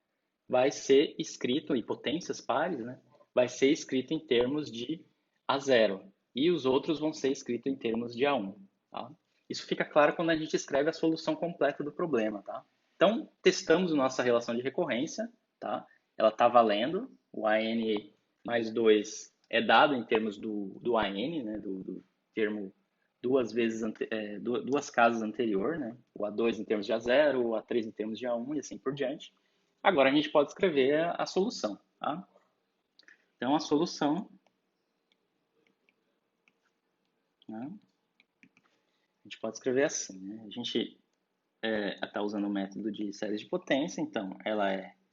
vai ser escrito, e potências pares, né, vai ser escrito em termos de A0. E os outros vão ser escritos em termos de A1. Tá? Isso fica claro quando a gente escreve a solução completa do problema. Tá? Então, testamos nossa relação de recorrência. Tá? Ela está valendo. O AN mais 2 é dado em termos do AN, né, do termo duas casas anterior, né? O A2 em termos de A0, o A3 em termos de A1 e assim por diante. Agora a gente pode escrever a solução. Tá? Então a solução né? A gente pode escrever assim, né? A gente está usando o método de séries de potência, então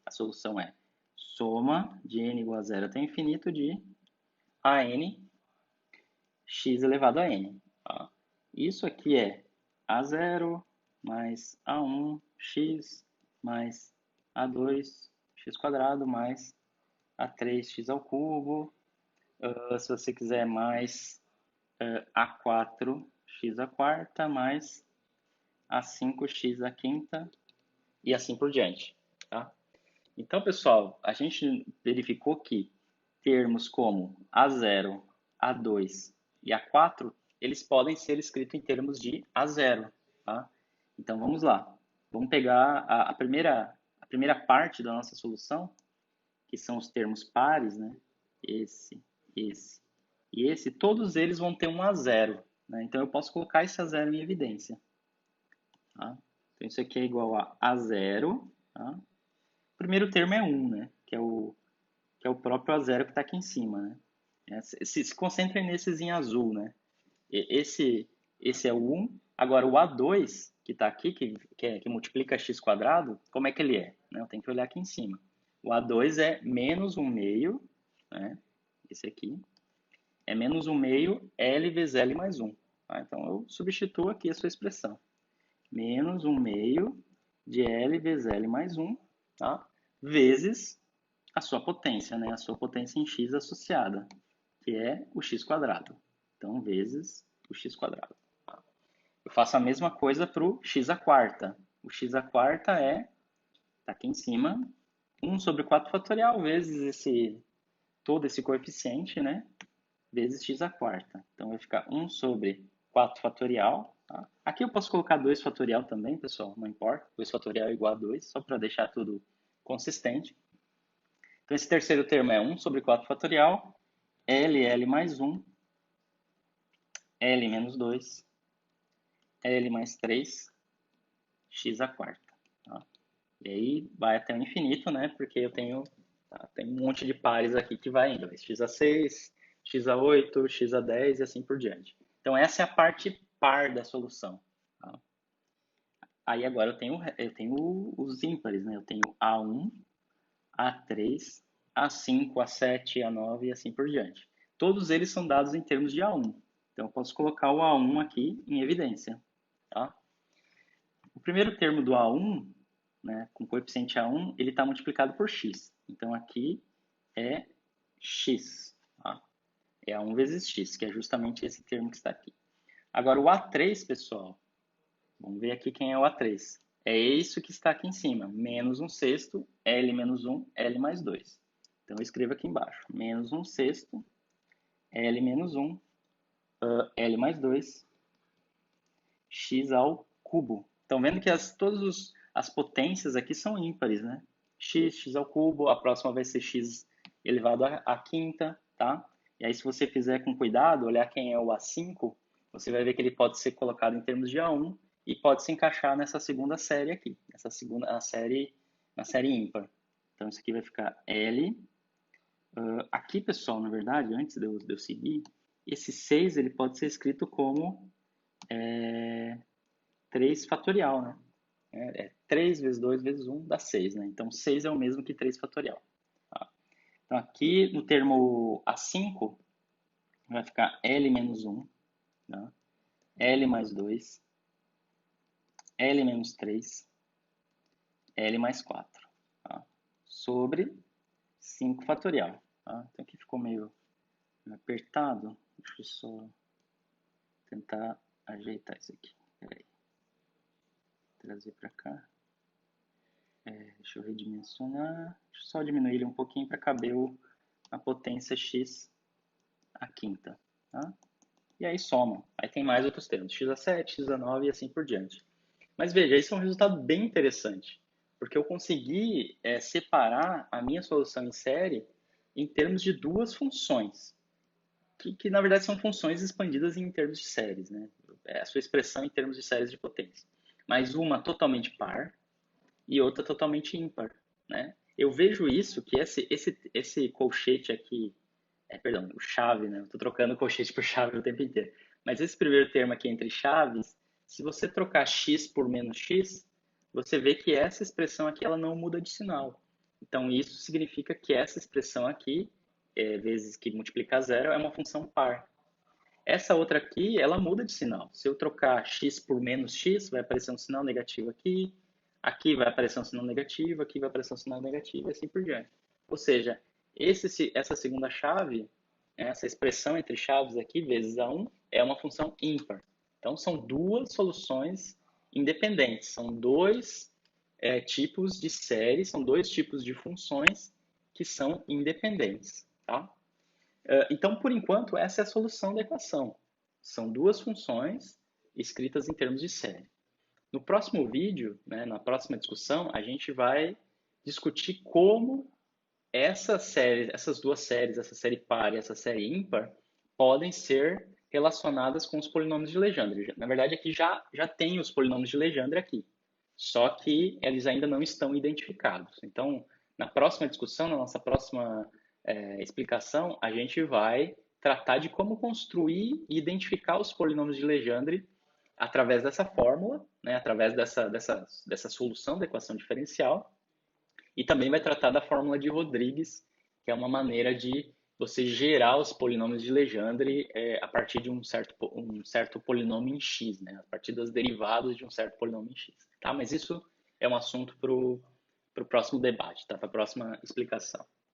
a solução é soma de n igual a zero até infinito de an x elevado a n. Tá? Isso aqui é a0 mais a1x mais a2 x quadrado mais a3x ao cubo. Se você quiser mais a4x à quarta mais a5x à quinta e assim por diante. Tá? Então, pessoal, a gente verificou que termos como A0, A2 e A4, eles podem ser escritos em termos de A0. Tá? Então, vamos lá. Vamos pegar a primeira parte da nossa solução, que são os termos pares, né? Esse e esse. Todos eles vão ter um A0. Né? Então, eu posso colocar esse A0 em evidência. Tá? Então, isso aqui é igual a A0. Tá? O primeiro termo é 1, né? Que é o próprio A0 que está aqui em cima, né? Se concentrem nesses em azul, né? Esse é o 1. Agora, o A2, que está aqui, que multiplica x quadrado, como é que ele é? Né? Eu tenho que olhar aqui em cima. O A2 é menos 1 meio, né? Esse aqui. É menos 1 meio L vezes L mais 1. Tá? Então, eu substituo aqui a sua expressão. Menos 1 meio de L vezes L mais 1, tá? Vezes a sua potência, né? A sua potência em x associada, que é o x quadrado. Então, vezes o x quadrado. Eu faço a mesma coisa para o x à quarta. O x à quarta está aqui em cima, 1 sobre 4 fatorial vezes todo esse coeficiente, né? Vezes x à quarta. Então, vai ficar 1 sobre 4 fatorial. Tá? Aqui eu posso colocar 2 fatorial também, pessoal, não importa. 2 fatorial é igual a 2, só para deixar tudo consistente. Então, esse terceiro termo é 1 sobre 4 fatorial, L mais 1, L menos 2, L mais 3, x à quarta. Tá? E aí vai até o infinito, né? Porque eu tenho um monte de pares aqui que vai indo. X a 6, x a 8, x a 10 e assim por diante. Então, essa é a parte par da solução. Tá? Aí agora eu tenho os ímpares, né? Eu tenho A1, A3, A5, A7, A9 e assim por diante. Todos eles são dados em termos de A1. Então, eu posso colocar o A1 aqui em evidência. Tá? O primeiro termo do A1, né, com coeficiente A1, ele está multiplicado por x. Então, aqui é x. Tá? É A1 vezes x, que é justamente esse termo que está aqui. Agora, o A3, pessoal, vamos ver aqui quem é o A3. É isso que está aqui em cima, menos 1 sexto, L menos 1, L mais 2. Então, eu escrevo aqui embaixo, menos 1 sexto, L menos 1, L mais 2, x ao cubo. Estão vendo que todas as potências aqui são ímpares, né? X ao cubo, a próxima vai ser x elevado à quinta, tá? E aí, se você fizer com cuidado, olhar quem é o A5, você vai ver que ele pode ser colocado em termos de A1 e pode se encaixar nessa segunda série aqui, na série ímpar. Então, isso aqui vai ficar L. Aqui, pessoal, na verdade, antes de eu seguir, esse 6 ele pode ser escrito como 3 fatorial, né? 3 vezes 2 vezes 1 dá 6, né? Então, 6 é o mesmo que 3 fatorial. Tá? Então, aqui no termo A5, vai ficar L menos 1, tá? L mais 2, L menos 3, L mais 4, tá? Sobre 5 fatorial. Tá? Então, aqui ficou meio apertado. Deixa eu só tentar ajeitar isso aqui. Peraí. Trazer para cá. Deixa eu redimensionar. Deixa eu só diminuir ele um pouquinho para caber a potência x à quinta. Tá? E aí soma. Aí tem mais outros termos. X a 7, x a 9 e assim por diante. Mas veja, isso é um resultado bem interessante. Porque eu consegui separar a minha solução em série em termos de duas funções. Que na verdade são funções expandidas em termos de séries. Né? É a sua expressão em termos de séries de potência. Mas uma totalmente par e outra totalmente ímpar, né? Eu vejo isso, que esse colchete aqui, perdão, o chave, né? Eu tô trocando colchete por chave o tempo inteiro. Mas esse primeiro termo aqui entre chaves, se você trocar x por menos x, você vê que essa expressão aqui ela não muda de sinal. Então, isso significa que essa expressão aqui, vezes que multiplica zero, é uma função par. Essa outra aqui, ela muda de sinal. Se eu trocar x por menos x, vai aparecer um sinal negativo aqui, aqui vai aparecer um sinal negativo, aqui vai aparecer um sinal negativo e assim por diante. Ou seja, essa segunda chave, essa expressão entre chaves aqui, vezes a1, é uma função ímpar. Então, são duas soluções independentes. São dois tipos de séries, são dois tipos de funções que são independentes. Tá? Então, por enquanto, essa é a solução da equação. São duas funções escritas em termos de série. No próximo vídeo, né, na próxima discussão, a gente vai discutir como essas duas séries, essa série par e essa série ímpar, podem ser relacionadas com os polinômios de Legendre. Na verdade, aqui já tem os polinômios de Legendre aqui, só que eles ainda não estão identificados. Então, na próxima discussão, na nossa próxima explicação, a gente vai tratar de como construir e identificar os polinômios de Legendre através dessa fórmula, né, através dessa solução da equação diferencial, e também vai tratar da fórmula de Rodrigues, que é uma maneira de você gerar os polinômios de Legendre a partir de um certo polinômio em x, né? A partir das derivadas de um certo polinômio em x. Tá? Mas isso é um assunto para o próximo debate, tá? Para a próxima explicação.